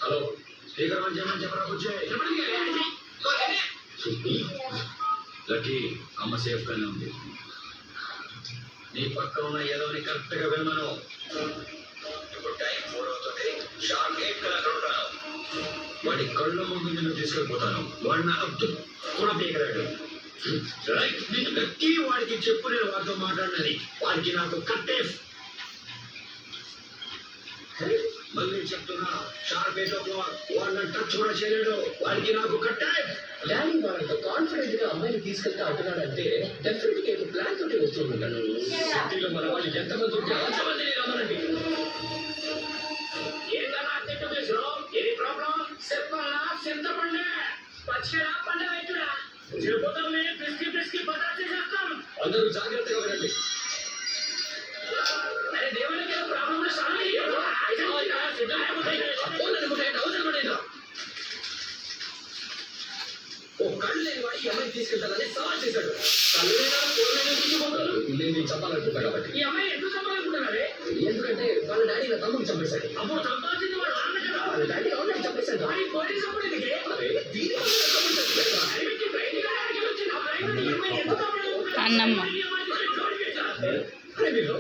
Hello speaker on చేయమని చెప్పరా కూర్చోయ్. Lucky అమ్మ సేఫ్ గానే ఉంది. నీ పక్క ఉన్న ఏదోని కరెక్ట్ గా వినమను. ఇప్పుడు టైం 4 అవుతుంది. షార్ప్ 8 కల్లా ఉంటాను. వాడి కళ్ళ ముందు నేను తీసుకెళ్ళిపోతాను. వాడు నా అబ్దు కూడా పీకరాడు. లక్కీ వాడికి చెప్పు నేను వాడితో మాట్లాడినది. వాడికి నాకు కట్టేఫ్. మళ్ళీ చెప్తున్నా, షార్ప్ 8 o'clock వాడిని టచ్ కూడా చేయలేడు. వాడికి నాకు కట్టేఫ్. డాడీ వాళ్ళంత కాన్ఫిడెంట్ గా అమ్మాయిని తీసుకెళ్తే అంటున్నాడంటే డెఫినెట్ గా ఏదో ప్లాన్ తోటి వస్తుంటాను. సిటీలో మన వాళ్ళు ఎంతమంది ఉంటే అంతమందిని రమ్మనండి. ఏది ప్రాబ్లం చెప్పాలా? చింతపండే పచ్చిగా పండుగ అవుతున్నా చెప్పుతామే. పిసికి పిసికి పదార్థ చేస్తాం. అందరూ జాగ్రత్తగా వినండి. అరే దేవునికి ప్రాబ్లం ఓ కళ్ళు లేని వాడి ఈ అమ్మాయి తీసుకెళ్తానని సవాల్ చేశాడు. కళ్ళు నేను చెప్పాలనుకుంటాను కాబట్టి. ఈ అమ్మాయి ఎందుకు చెప్పాలనుకుంటున్నారే? ఎందుకంటే వాళ్ళ డాడీ నా తమ్ముడు చంపేశాడు. అప్పుడు చంపాల్సింది వాళ్ళ నాన్న కదా. వాళ్ళ డాడీ ఆల్రెడీ చంపేశాడు. పోలీసు అప్పుడు ఎందుకే? అన్నమ్మ అరే మీరు